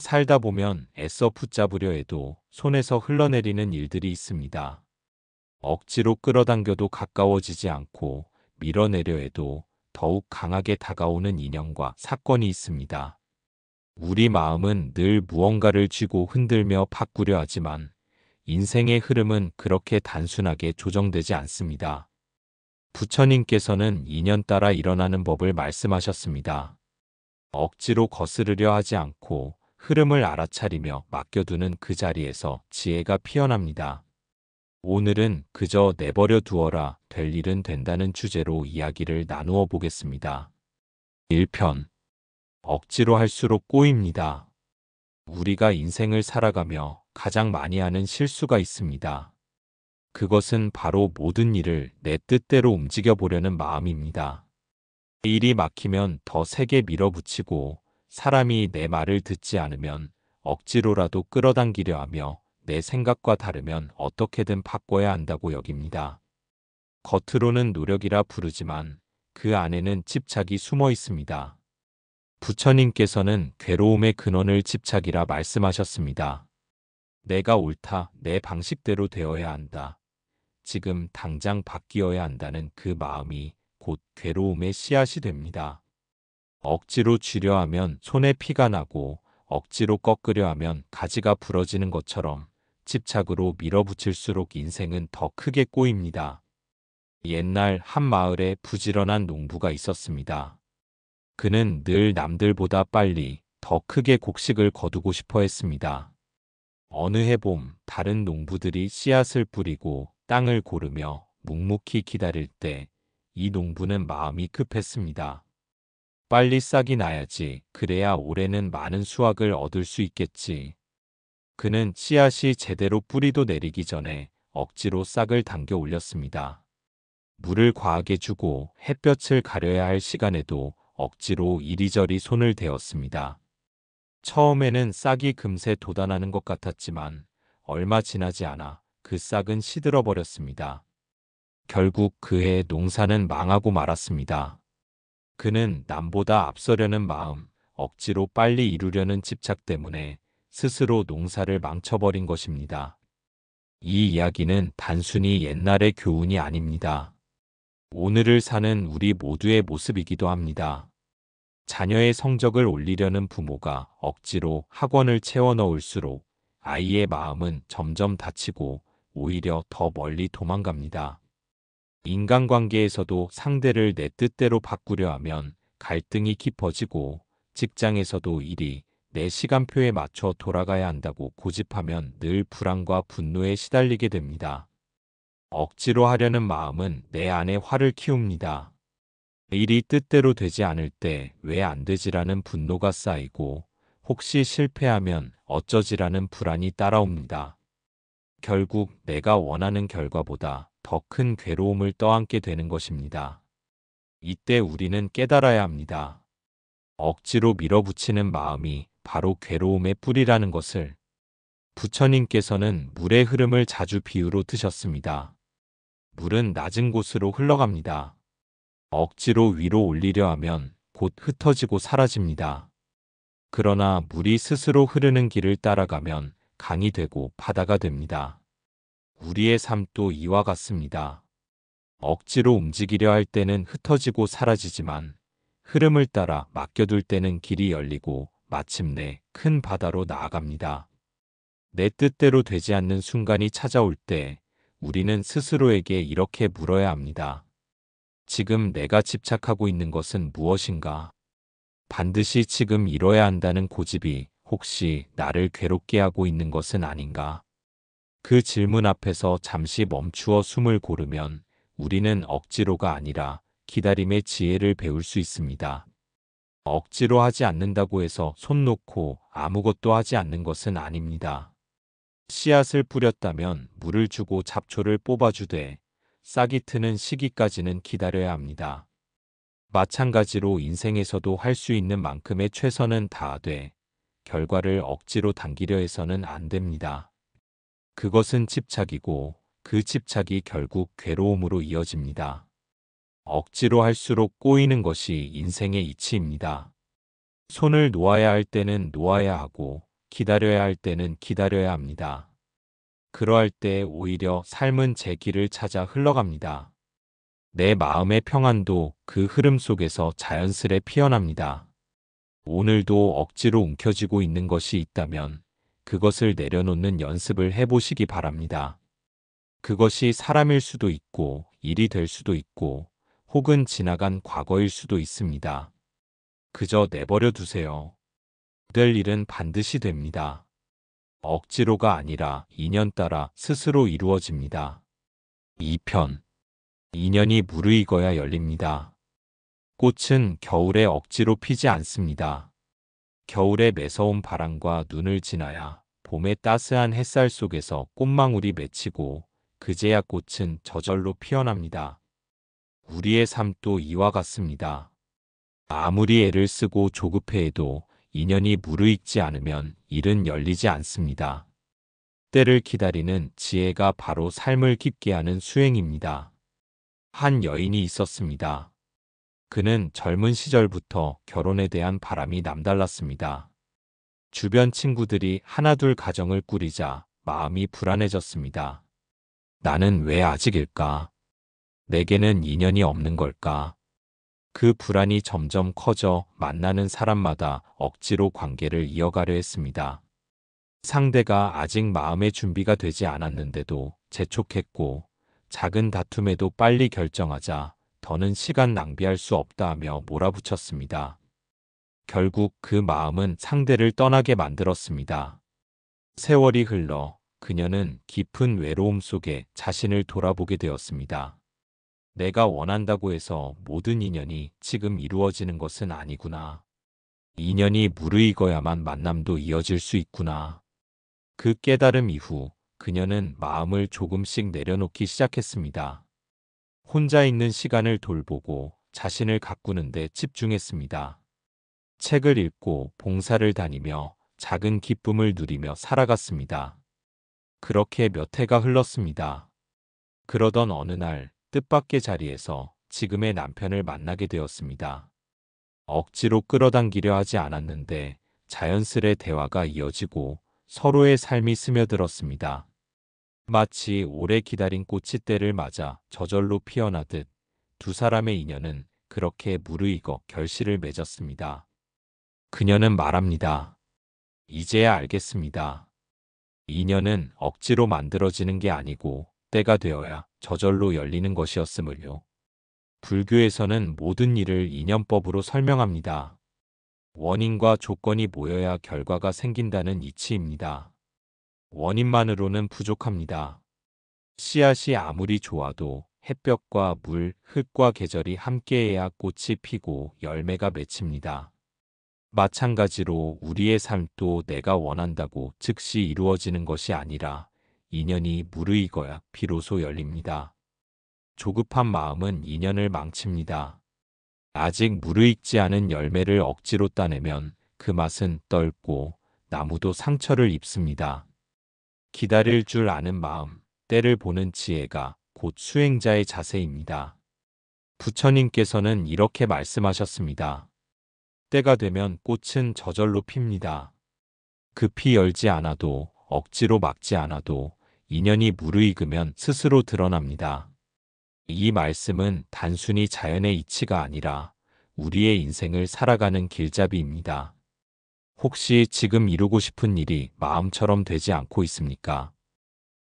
살다 보면 애써 붙잡으려 해도 손에서 흘러내리는 일들이 있습니다. 억지로 끌어당겨도 가까워지지 않고 밀어내려 해도 더욱 강하게 다가오는 인연과 사건이 있습니다. 우리 마음은 늘 무언가를 쥐고 흔들며 바꾸려 하지만 인생의 흐름은 그렇게 단순하게 조정되지 않습니다. 부처님께서는 인연 따라 일어나는 법을 말씀하셨습니다. 억지로 거스르려 하지 않고 흐름을 알아차리며 맡겨두는 그 자리에서 지혜가 피어납니다. 오늘은 그저 내버려 두어라 될 일은 된다는 주제로 이야기를 나누어 보겠습니다. 1편. 억지로 할수록 꼬입니다. 우리가 인생을 살아가며 가장 많이 하는 실수가 있습니다. 그것은 바로 모든 일을 내 뜻대로 움직여 보려는 마음입니다. 일이 막히면 더 세게 밀어붙이고 사람이 내 말을 듣지 않으면 억지로라도 끌어당기려 하며 내 생각과 다르면 어떻게든 바꿔야 한다고 여깁니다. 겉으로는 노력이라 부르지만 그 안에는 집착이 숨어 있습니다. 부처님께서는 괴로움의 근원을 집착이라 말씀하셨습니다. 내가 옳다, 내 방식대로 되어야 한다. 지금 당장 바뀌어야 한다는 그 마음이 곧 괴로움의 씨앗이 됩니다. 억지로 쥐려 하면 손에 피가 나고 억지로 꺾으려 하면 가지가 부러지는 것처럼 집착으로 밀어붙일수록 인생은 더 크게 꼬입니다. 옛날 한 마을에 부지런한 농부가 있었습니다. 그는 늘 남들보다 빨리 더 크게 곡식을 거두고 싶어 했습니다. 어느 해 봄 다른 농부들이 씨앗을 뿌리고 땅을 고르며 묵묵히 기다릴 때 이 농부는 마음이 급했습니다. 빨리 싹이 나야지, 그래야 올해는 많은 수확을 얻을 수 있겠지. 그는 씨앗이 제대로 뿌리도 내리기 전에 억지로 싹을 당겨 올렸습니다. 물을 과하게 주고 햇볕을 가려야 할 시간에도 억지로 이리저리 손을 대었습니다. 처음에는 싹이 금세 돋아나는 것 같았지만 얼마 지나지 않아 그 싹은 시들어 버렸습니다. 결국 그해 농사는 망하고 말았습니다. 그는 남보다 앞서려는 마음, 억지로 빨리 이루려는 집착 때문에 스스로 농사를 망쳐버린 것입니다. 이 이야기는 단순히 옛날의 교훈이 아닙니다. 오늘을 사는 우리 모두의 모습이기도 합니다. 자녀의 성적을 올리려는 부모가 억지로 학원을 채워 넣을수록 아이의 마음은 점점 다치고 오히려 더 멀리 도망갑니다. 인간관계에서도 상대를 내 뜻대로 바꾸려 하면 갈등이 깊어지고, 직장에서도 일이 내 시간표에 맞춰 돌아가야 한다고 고집하면 늘 불안과 분노에 시달리게 됩니다. 억지로 하려는 마음은 내 안에 화를 키웁니다. 일이 뜻대로 되지 않을 때 왜 안 되지라는 분노가 쌓이고, 혹시 실패하면 어쩌지라는 불안이 따라옵니다. 결국 내가 원하는 결과보다 더 큰 괴로움을 떠안게 되는 것입니다. 이때 우리는 깨달아야 합니다. 억지로 밀어붙이는 마음이 바로 괴로움의 뿌리라는 것을. 부처님께서는 물의 흐름을 자주 비유로 드셨습니다. 물은 낮은 곳으로 흘러갑니다. 억지로 위로 올리려 하면 곧 흩어지고 사라집니다. 그러나 물이 스스로 흐르는 길을 따라가면 강이 되고 바다가 됩니다. 우리의 삶도 이와 같습니다. 억지로 움직이려 할 때는 흩어지고 사라지지만 흐름을 따라 맡겨둘 때는 길이 열리고 마침내 큰 바다로 나아갑니다. 내 뜻대로 되지 않는 순간이 찾아올 때 우리는 스스로에게 이렇게 물어야 합니다. 지금 내가 집착하고 있는 것은 무엇인가? 반드시 지금 이뤄야 한다는 고집이 혹시 나를 괴롭게 하고 있는 것은 아닌가? 그 질문 앞에서 잠시 멈추어 숨을 고르면 우리는 억지로가 아니라 기다림의 지혜를 배울 수 있습니다. 억지로 하지 않는다고 해서 손 놓고 아무것도 하지 않는 것은 아닙니다. 씨앗을 뿌렸다면 물을 주고 잡초를 뽑아주되 싹이 트는 시기까지는 기다려야 합니다. 마찬가지로 인생에서도 할 수 있는 만큼의 최선은 다하되 결과를 억지로 당기려 해서는 안 됩니다. 그것은 집착이고 그 집착이 결국 괴로움으로 이어집니다. 억지로 할수록 꼬이는 것이 인생의 이치입니다. 손을 놓아야 할 때는 놓아야 하고 기다려야 할 때는 기다려야 합니다. 그러할 때 오히려 삶은 제 길을 찾아 흘러갑니다. 내 마음의 평안도 그 흐름 속에서 자연스레 피어납니다. 오늘도 억지로 움켜쥐고 있는 것이 있다면 그것을 내려놓는 연습을 해보시기 바랍니다. 그것이 사람일 수도 있고 일이 될 수도 있고 혹은 지나간 과거일 수도 있습니다. 그저 내버려 두세요. 될 일은 반드시 됩니다. 억지로가 아니라 인연 따라 스스로 이루어집니다. 2편. 인연이 무르익어야 열립니다. 꽃은 겨울에 억지로 피지 않습니다. 겨울의 매서운 바람과 눈을 지나야 봄의 따스한 햇살 속에서 꽃망울이 맺히고 그제야 꽃은 저절로 피어납니다. 우리의 삶도 이와 같습니다. 아무리 애를 쓰고 조급해해도 인연이 무르익지 않으면 일은 열리지 않습니다. 때를 기다리는 지혜가 바로 삶을 깊게 하는 수행입니다. 한 여인이 있었습니다. 그는 젊은 시절부터 결혼에 대한 바람이 남달랐습니다. 주변 친구들이 하나둘 가정을 꾸리자 마음이 불안해졌습니다. 나는 왜 아직일까? 내게는 인연이 없는 걸까? 그 불안이 점점 커져 만나는 사람마다 억지로 관계를 이어가려 했습니다. 상대가 아직 마음의 준비가 되지 않았는데도 재촉했고 작은 다툼에도 빨리 결정하자 더는 시간 낭비할 수 없다 하며 몰아붙였습니다. 결국 그 마음은 상대를 떠나게 만들었습니다. 세월이 흘러 그녀는 깊은 외로움 속에 자신을 돌아보게 되었습니다. 내가 원한다고 해서 모든 인연이 지금 이루어지는 것은 아니구나. 인연이 무르익어야만 만남도 이어질 수 있구나. 그 깨달음 이후 그녀는 마음을 조금씩 내려놓기 시작했습니다. 혼자 있는 시간을 돌보고 자신을 가꾸는 데 집중했습니다. 책을 읽고 봉사를 다니며 작은 기쁨을 누리며 살아갔습니다. 그렇게 몇 해가 흘렀습니다. 그러던 어느 날 뜻밖의 자리에서 지금의 남편을 만나게 되었습니다. 억지로 끌어당기려 하지 않았는데 자연스레 대화가 이어지고 서로의 삶이 스며들었습니다. 마치 오래 기다린 꽃이 때를 맞아 저절로 피어나듯 두 사람의 인연은 그렇게 무르익어 결실을 맺었습니다. 그녀는 말합니다. 이제야 알겠습니다. 인연은 억지로 만들어지는 게 아니고 때가 되어야 저절로 열리는 것이었으므요. 불교에서는 모든 일을 인연법으로 설명합니다. 원인과 조건이 모여야 결과가 생긴다는 이치입니다. 원인만으로는 부족합니다. 씨앗이 아무리 좋아도 햇볕과 물, 흙과 계절이 함께해야 꽃이 피고 열매가 맺힙니다. 마찬가지로 우리의 삶도 내가 원한다고 즉시 이루어지는 것이 아니라 인연이 무르익어야 비로소 열립니다. 조급한 마음은 인연을 망칩니다. 아직 무르익지 않은 열매를 억지로 따내면 그 맛은 떫고 나무도 상처를 입습니다. 기다릴 줄 아는 마음, 때를 보는 지혜가 곧 수행자의 자세입니다. 부처님께서는 이렇게 말씀하셨습니다. 때가 되면 꽃은 저절로 핍니다. 급히 열지 않아도 억지로 막지 않아도 인연이 무르익으면 스스로 드러납니다. 이 말씀은 단순히 자연의 이치가 아니라 우리의 인생을 살아가는 길잡이입니다. 혹시 지금 이루고 싶은 일이 마음처럼 되지 않고 있습니까?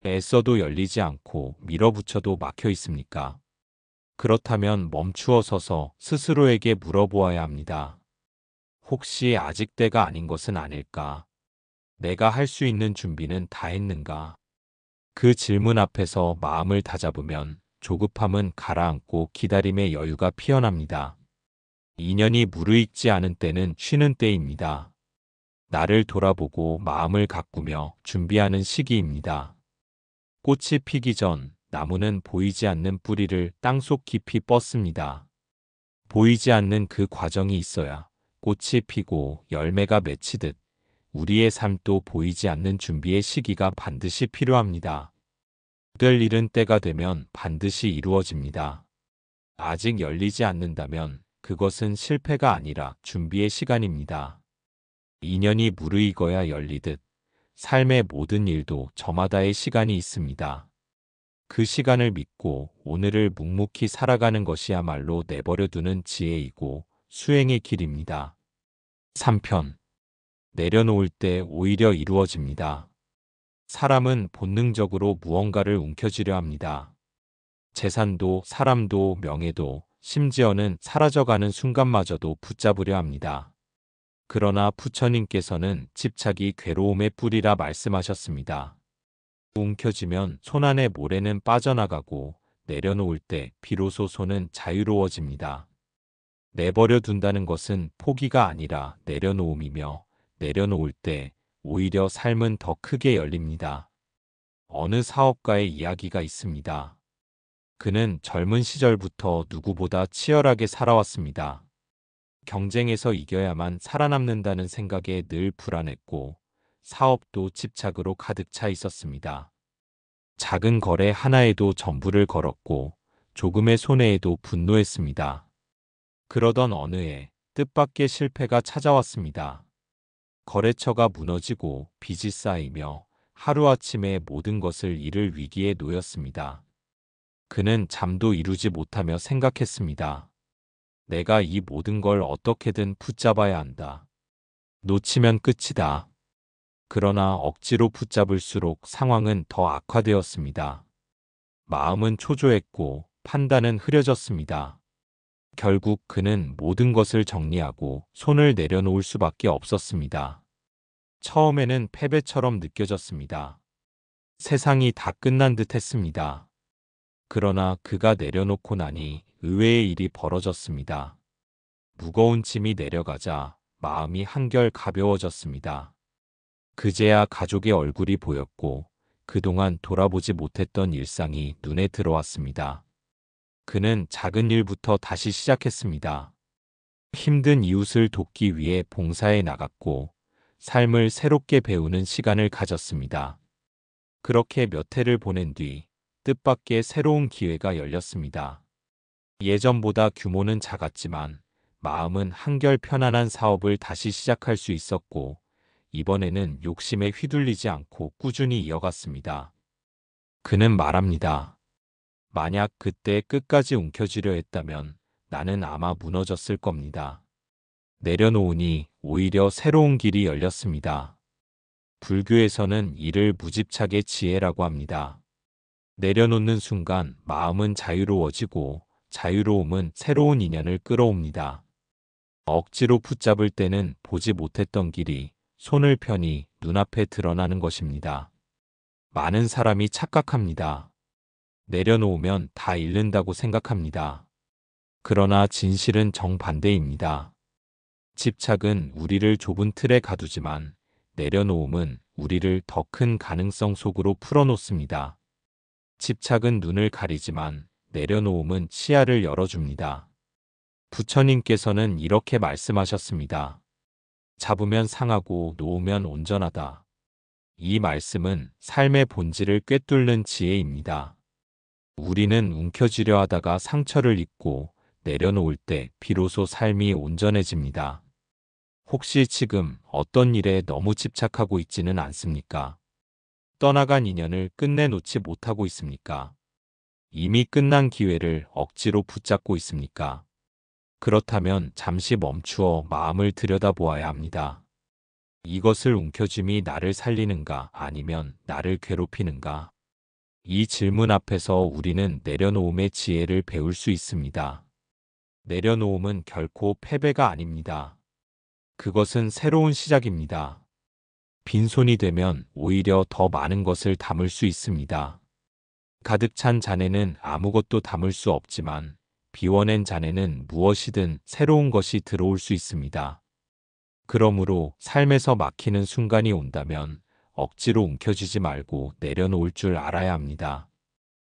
애써도 열리지 않고 밀어붙여도 막혀 있습니까? 그렇다면 멈추어 서서 스스로에게 물어보아야 합니다. 혹시 아직 때가 아닌 것은 아닐까? 내가 할 수 있는 준비는 다 했는가? 그 질문 앞에서 마음을 다잡으면 조급함은 가라앉고 기다림의 여유가 피어납니다. 인연이 무르익지 않은 때는 쉬는 때입니다. 나를 돌아보고 마음을 가꾸며 준비하는 시기입니다. 꽃이 피기 전 나무는 보이지 않는 뿌리를 땅속 깊이 뻗습니다. 보이지 않는 그 과정이 있어야 꽃이 피고 열매가 맺히듯 우리의 삶도 보이지 않는 준비의 시기가 반드시 필요합니다. 될 일은 때가 되면 반드시 이루어집니다. 아직 열리지 않는다면 그것은 실패가 아니라 준비의 시간입니다. 인연이 무르익어야 열리듯 삶의 모든 일도 저마다의 시간이 있습니다. 그 시간을 믿고 오늘을 묵묵히 살아가는 것이야말로 내버려두는 지혜이고 수행의 길입니다. 3편. 내려놓을 때 오히려 이루어집니다. 사람은 본능적으로 무언가를 움켜쥐려 합니다. 재산도 사람도 명예도 심지어는 사라져가는 순간마저도 붙잡으려 합니다. 그러나 부처님께서는 집착이 괴로움의 뿌리라 말씀하셨습니다. 움켜쥐면 손안의 모래는 빠져나가고 내려놓을 때 비로소 손은 자유로워집니다. 내버려 둔다는 것은 포기가 아니라 내려놓음이며 내려놓을 때 오히려 삶은 더 크게 열립니다. 어느 사업가의 이야기가 있습니다. 그는 젊은 시절부터 누구보다 치열하게 살아왔습니다. 경쟁에서 이겨야만 살아남는다는 생각에 늘 불안했고 사업도 집착으로 가득 차 있었습니다. 작은 거래 하나에도 전부를 걸었고 조금의 손해에도 분노했습니다. 그러던 어느 해 뜻밖의 실패가 찾아왔습니다. 거래처가 무너지고 빚이 쌓이며 하루아침에 모든 것을 잃을 위기에 놓였습니다. 그는 잠도 이루지 못하며 생각했습니다. 내가 이 모든 걸 어떻게든 붙잡아야 한다. 놓치면 끝이다. 그러나 억지로 붙잡을수록 상황은 더 악화되었습니다. 마음은 초조했고 판단은 흐려졌습니다. 결국 그는 모든 것을 정리하고 손을 내려놓을 수밖에 없었습니다. 처음에는 패배처럼 느껴졌습니다. 세상이 다 끝난 듯 했습니다. 그러나 그가 내려놓고 나니 의외의 일이 벌어졌습니다. 무거운 짐이 내려가자 마음이 한결 가벼워졌습니다. 그제야 가족의 얼굴이 보였고 그동안 돌아보지 못했던 일상이 눈에 들어왔습니다. 그는 작은 일부터 다시 시작했습니다. 힘든 이웃을 돕기 위해 봉사에 나갔고 삶을 새롭게 배우는 시간을 가졌습니다. 그렇게 몇 해를 보낸 뒤 뜻밖의 새로운 기회가 열렸습니다. 예전보다 규모는 작았지만 마음은 한결 편안한 사업을 다시 시작할 수 있었고 이번에는 욕심에 휘둘리지 않고 꾸준히 이어갔습니다. 그는 말합니다. 만약 그때 끝까지 움켜쥐려 했다면 나는 아마 무너졌을 겁니다. 내려놓으니 오히려 새로운 길이 열렸습니다. 불교에서는 이를 무집착의 지혜라고 합니다. 내려놓는 순간 마음은 자유로워지고 자유로움은 새로운 인연을 끌어옵니다. 억지로 붙잡을 때는 보지 못했던 길이 손을 펴니 눈앞에 드러나는 것입니다. 많은 사람이 착각합니다. 내려놓으면 다 잃는다고 생각합니다. 그러나 진실은 정반대입니다. 집착은 우리를 좁은 틀에 가두지만 내려놓음은 우리를 더 큰 가능성 속으로 풀어놓습니다. 집착은 눈을 가리지만 내려놓음은 시야를 열어줍니다. 부처님께서는 이렇게 말씀하셨습니다. 잡으면 상하고 놓으면 온전하다. 이 말씀은 삶의 본질을 꿰뚫는 지혜입니다. 우리는 움켜쥐려 하다가 상처를 입고 내려놓을 때 비로소 삶이 온전해집니다. 혹시 지금 어떤 일에 너무 집착하고 있지는 않습니까? 떠나간 인연을 끝내 놓지 못하고 있습니까? 이미 끝난 기회를 억지로 붙잡고 있습니까? 그렇다면 잠시 멈추어 마음을 들여다보아야 합니다. 이것을 움켜쥐미 나를 살리는가 아니면 나를 괴롭히는가? 이 질문 앞에서 우리는 내려놓음의 지혜를 배울 수 있습니다. 내려놓음은 결코 패배가 아닙니다. 그것은 새로운 시작입니다. 빈손이 되면 오히려 더 많은 것을 담을 수 있습니다. 가득 찬 잔에는 아무것도 담을 수 없지만 비워낸 잔에는 무엇이든 새로운 것이 들어올 수 있습니다. 그러므로 삶에서 막히는 순간이 온다면 억지로 움켜쥐지 말고 내려놓을 줄 알아야 합니다.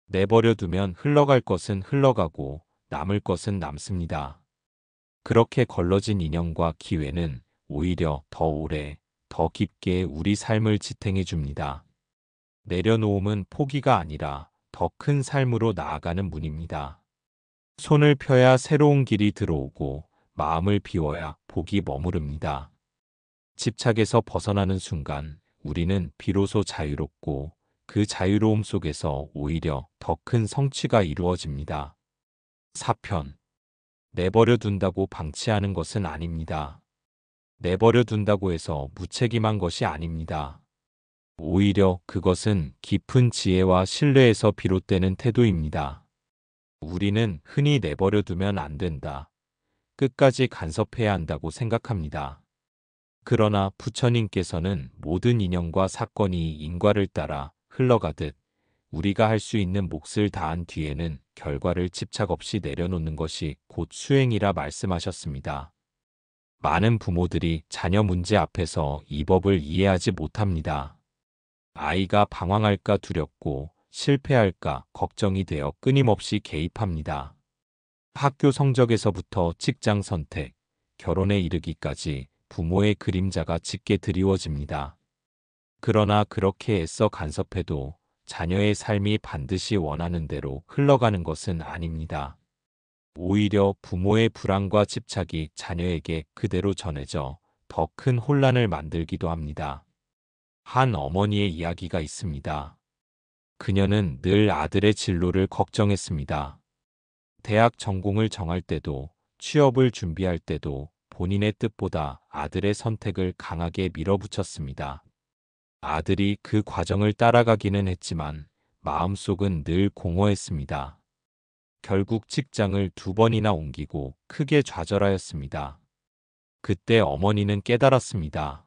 내버려 두면 흘러갈 것은 흘러가고 남을 것은 남습니다. 그렇게 걸러진 인연과 기회는 오히려 더 오래, 더 깊게 우리 삶을 지탱해 줍니다. 내려놓음은 포기가 아니라 더 큰 삶으로 나아가는 문입니다. 손을 펴야 새로운 길이 들어오고 마음을 비워야 복이 머무릅니다. 집착에서 벗어나는 순간 우리는 비로소 자유롭고 그 자유로움 속에서 오히려 더 큰 성취가 이루어집니다. 4편. 내버려 둔다고 방치하는 것은 아닙니다. 내버려 둔다고 해서 무책임한 것이 아닙니다. 오히려 그것은 깊은 지혜와 신뢰에서 비롯되는 태도입니다. 우리는 흔히 내버려 두면 안 된다, 끝까지 간섭해야 한다고 생각합니다. 그러나 부처님께서는 모든 인연과 사건이 인과를 따라 흘러가듯 우리가 할 수 있는 몫을 다한 뒤에는 결과를 집착 없이 내려놓는 것이 곧 수행이라 말씀하셨습니다. 많은 부모들이 자녀 문제 앞에서 이 법을 이해하지 못합니다. 아이가 방황할까 두렵고 실패할까 걱정이 되어 끊임없이 개입합니다. 학교 성적에서부터 직장 선택, 결혼에 이르기까지 부모의 그림자가 짙게 드리워집니다. 그러나 그렇게 애써 간섭해도 자녀의 삶이 반드시 원하는 대로 흘러가는 것은 아닙니다. 오히려 부모의 불안과 집착이 자녀에게 그대로 전해져 더 큰 혼란을 만들기도 합니다. 한 어머니의 이야기가 있습니다. 그녀는 늘 아들의 진로를 걱정했습니다. 대학 전공을 정할 때도 취업을 준비할 때도 본인의 뜻보다 아들의 선택을 강하게 밀어붙였습니다. 아들이 그 과정을 따라가기는 했지만 마음속은 늘 공허했습니다. 결국 직장을 2번이나 옮기고 크게 좌절하였습니다. 그때 어머니는 깨달았습니다.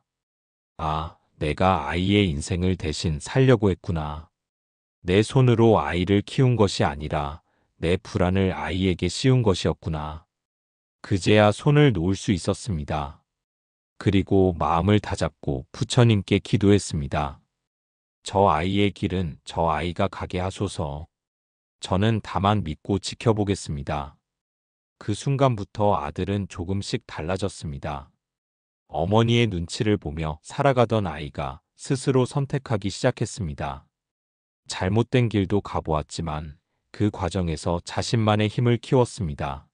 아, 내가 아이의 인생을 대신 살려고 했구나. 내 손으로 아이를 키운 것이 아니라 내 불안을 아이에게 씌운 것이었구나. 그제야 손을 놓을 수 있었습니다. 그리고 마음을 다잡고 부처님께 기도했습니다. 저 아이의 길은 저 아이가 가게 하소서. 저는 다만 믿고 지켜보겠습니다. 그 순간부터 아들은 조금씩 달라졌습니다. 어머니의 눈치를 보며 살아가던 아이가 스스로 선택하기 시작했습니다. 잘못된 길도 가보았지만 그 과정에서 자신만의 힘을 키웠습니다.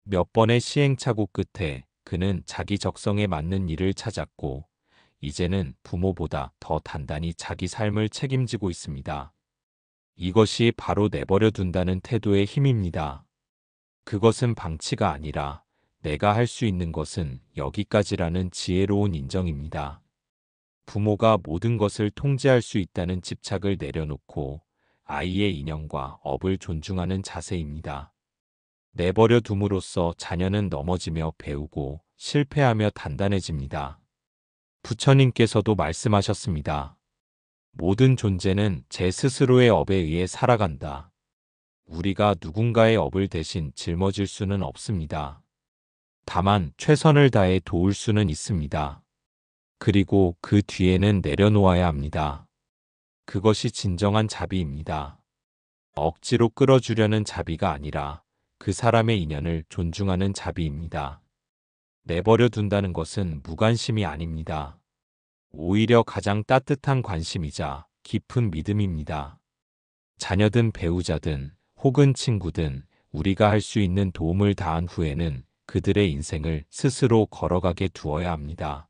몇 번의 시행착오 끝에 그는 자기 적성에 맞는 일을 찾았고 이제는 부모보다 더 단단히 자기 삶을 책임지고 있습니다. 이것이 바로 내버려 둔다는 태도의 힘입니다. 그것은 방치가 아니라 내가 할 수 있는 것은 여기까지라는 지혜로운 인정입니다. 부모가 모든 것을 통제할 수 있다는 집착을 내려놓고 아이의 인연과 업을 존중하는 자세입니다. 내버려 둠으로써 자녀는 넘어지며 배우고 실패하며 단단해집니다. 부처님께서도 말씀하셨습니다. 모든 존재는 제 스스로의 업에 의해 살아간다. 우리가 누군가의 업을 대신 짊어질 수는 없습니다. 다만 최선을 다해 도울 수는 있습니다. 그리고 그 뒤에는 내려놓아야 합니다. 그것이 진정한 자비입니다. 억지로 끌어주려는 자비가 아니라 그 사람의 인연을 존중하는 자비입니다. 내버려 둔다는 것은 무관심이 아닙니다. 오히려 가장 따뜻한 관심이자 깊은 믿음입니다. 자녀든 배우자든 혹은 친구든 우리가 할 수 있는 도움을 다한 후에는 그들의 인생을 스스로 걸어가게 두어야 합니다.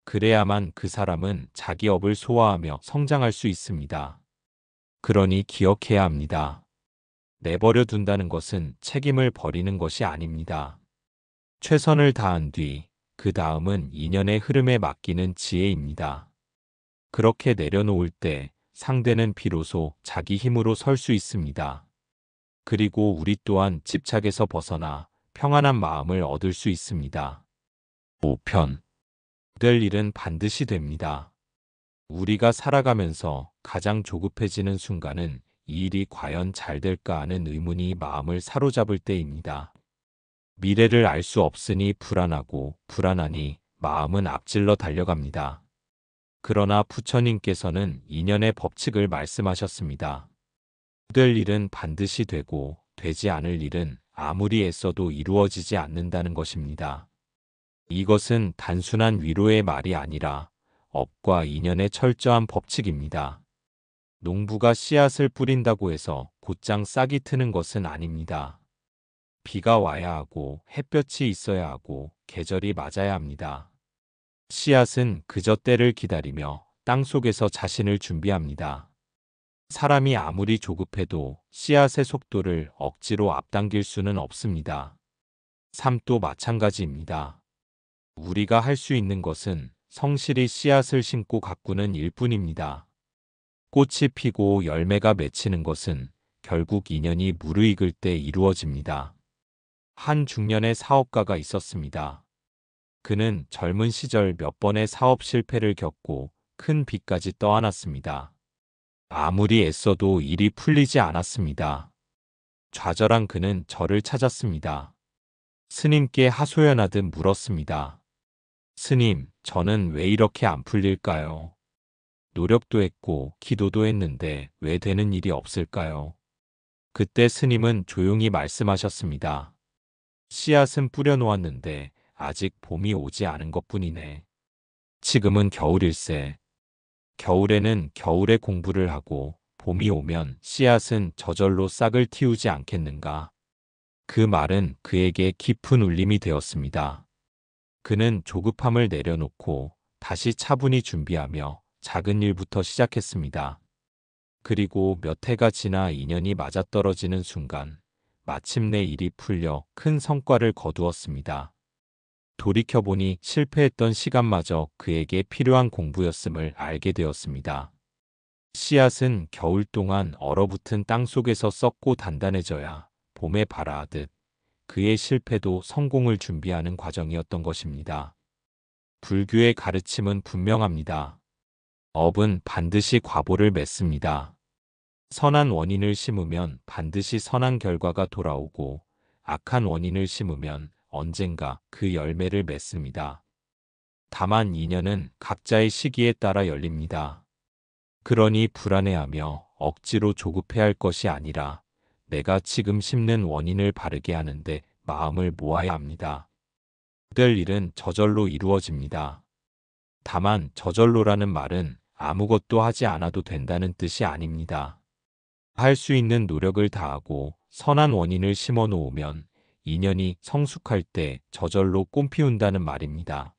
그래야만 그 사람은 자기 업을 소화하며 성장할 수 있습니다. 그러니 기억해야 합니다. 내버려 둔다는 것은 책임을 버리는 것이 아닙니다. 최선을 다한 뒤, 그 다음은 인연의 흐름에 맡기는 지혜입니다. 그렇게 내려놓을 때 상대는 비로소 자기 힘으로 설 수 있습니다. 그리고 우리 또한 집착에서 벗어나 평안한 마음을 얻을 수 있습니다. 5편. 될 일은 반드시 됩니다. 우리가 살아가면서 가장 조급해지는 순간은 이 일이 과연 잘 될까 하는 의문이 마음을 사로잡을 때입니다. 미래를 알 수 없으니 불안하고 불안하니 마음은 앞질러 달려갑니다. 그러나 부처님께서는 인연의 법칙을 말씀하셨습니다. 될 일은 반드시 되고 되지 않을 일은 아무리 애써도 이루어지지 않는다는 것입니다. 이것은 단순한 위로의 말이 아니라 업과 인연의 철저한 법칙입니다. 농부가 씨앗을 뿌린다고 해서 곧장 싹이 트는 것은 아닙니다. 비가 와야 하고 햇볕이 있어야 하고 계절이 맞아야 합니다. 씨앗은 그저 때를 기다리며 땅속에서 자신을 준비합니다. 사람이 아무리 조급해도 씨앗의 속도를 억지로 앞당길 수는 없습니다. 삶도 마찬가지입니다. 우리가 할 수 있는 것은 성실히 씨앗을 심고 가꾸는 일뿐입니다. 꽃이 피고 열매가 맺히는 것은 결국 인연이 무르익을 때 이루어집니다. 한 중년의 사업가가 있었습니다. 그는 젊은 시절 몇 번의 사업 실패를 겪고 큰 빚까지 떠안았습니다. 아무리 애써도 일이 풀리지 않았습니다. 좌절한 그는 저를 찾았습니다. 스님께 하소연하듯 물었습니다. 스님, 저는 왜 이렇게 안 풀릴까요? 노력도 했고 기도도 했는데 왜 되는 일이 없을까요? 그때 스님은 조용히 말씀하셨습니다. 씨앗은 뿌려놓았는데 아직 봄이 오지 않은 것뿐이네. 지금은 겨울일세. 겨울에는 겨울에 공부를 하고 봄이 오면 씨앗은 저절로 싹을 틔우지 않겠는가. 그 말은 그에게 깊은 울림이 되었습니다. 그는 조급함을 내려놓고 다시 차분히 준비하며 작은 일부터 시작했습니다. 그리고 몇 해가 지나 인연이 맞아떨어지는 순간 마침내 일이 풀려 큰 성과를 거두었습니다. 돌이켜보니 실패했던 시간마저 그에게 필요한 공부였음을 알게 되었습니다. 씨앗은 겨울 동안 얼어붙은 땅 속에서 썩고 단단해져야 봄에 발아하듯 그의 실패도 성공을 준비하는 과정이었던 것입니다. 불교의 가르침은 분명합니다. 업은 반드시 과보를 맺습니다. 선한 원인을 심으면 반드시 선한 결과가 돌아오고 악한 원인을 심으면 언젠가 그 열매를 맺습니다. 다만 인연은 각자의 시기에 따라 열립니다. 그러니 불안해하며 억지로 조급해할 것이 아니라 내가 지금 심는 원인을 바르게 하는데 마음을 모아야 합니다. 될 일은 저절로 이루어집니다. 다만 저절로라는 말은 아무것도 하지 않아도 된다는 뜻이 아닙니다. 할 수 있는 노력을 다하고 선한 원인을 심어 놓으면 인연이 성숙할 때 저절로 꽃 피운다는 말입니다.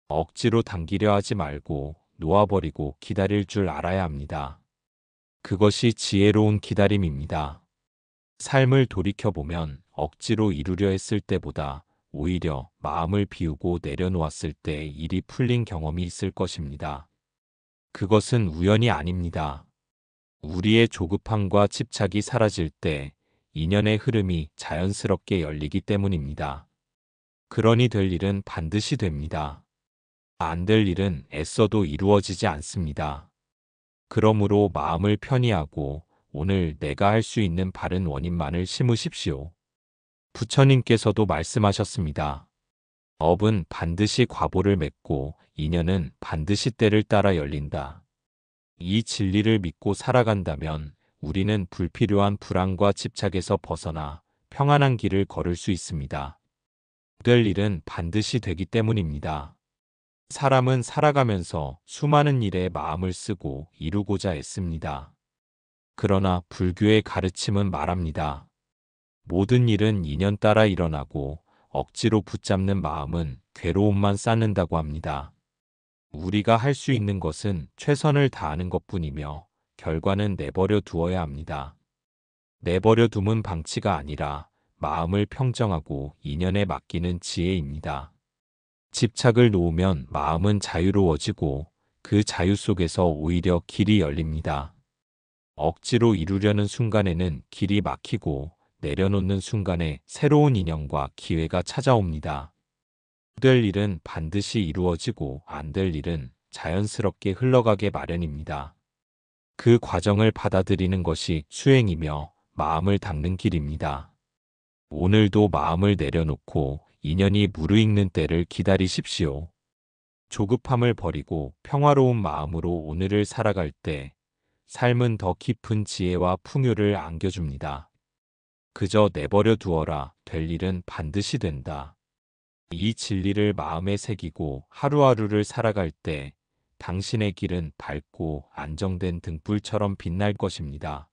억지로 당기려 하지 말고 놓아버리고 기다릴 줄 알아야 합니다. 그것이 지혜로운 기다림입니다. 삶을 돌이켜보면 억지로 이루려 했을 때보다 오히려 마음을 비우고 내려놓았을 때 일이 풀린 경험이 있을 것입니다. 그것은 우연이 아닙니다. 우리의 조급함과 집착이 사라질 때 인연의 흐름이 자연스럽게 열리기 때문입니다. 그러니 될 일은 반드시 됩니다. 안 될 일은 애써도 이루어지지 않습니다. 그러므로 마음을 편히 하고 오늘 내가 할 수 있는 바른 원인만을 심으십시오. 부처님께서도 말씀하셨습니다. 업은 반드시 과보를 맺고 인연은 반드시 때를 따라 열린다. 이 진리를 믿고 살아간다면 우리는 불필요한 불안과 집착에서 벗어나 평안한 길을 걸을 수 있습니다. 될 일은 반드시 되기 때문입니다. 사람은 살아가면서 수많은 일에 마음을 쓰고 이루고자 애씁니다. 그러나 불교의 가르침은 말합니다. 모든 일은 인연 따라 일어나고 억지로 붙잡는 마음은 괴로움만 쌓는다고 합니다. 우리가 할 수 있는 것은 최선을 다하는 것뿐이며 결과는 내버려 두어야 합니다. 내버려 둠은 방치가 아니라 마음을 평정하고 인연에 맡기는 지혜입니다. 집착을 놓으면 마음은 자유로워지고 그 자유 속에서 오히려 길이 열립니다. 억지로 이루려는 순간에는 길이 막히고 내려놓는 순간에 새로운 인연과 기회가 찾아옵니다. 될 일은 반드시 이루어지고 안 될 일은 자연스럽게 흘러가게 마련입니다. 그 과정을 받아들이는 것이 수행이며 마음을 닦는 길입니다. 오늘도 마음을 내려놓고 인연이 무르익는 때를 기다리십시오. 조급함을 버리고 평화로운 마음으로 오늘을 살아갈 때 삶은 더 깊은 지혜와 풍요를 안겨줍니다. 그저 내버려 두어라 될 일은 반드시 된다. 이 진리를 마음에 새기고 하루하루를 살아갈 때 당신의 길은 밝고 안정된 등불처럼 빛날 것입니다.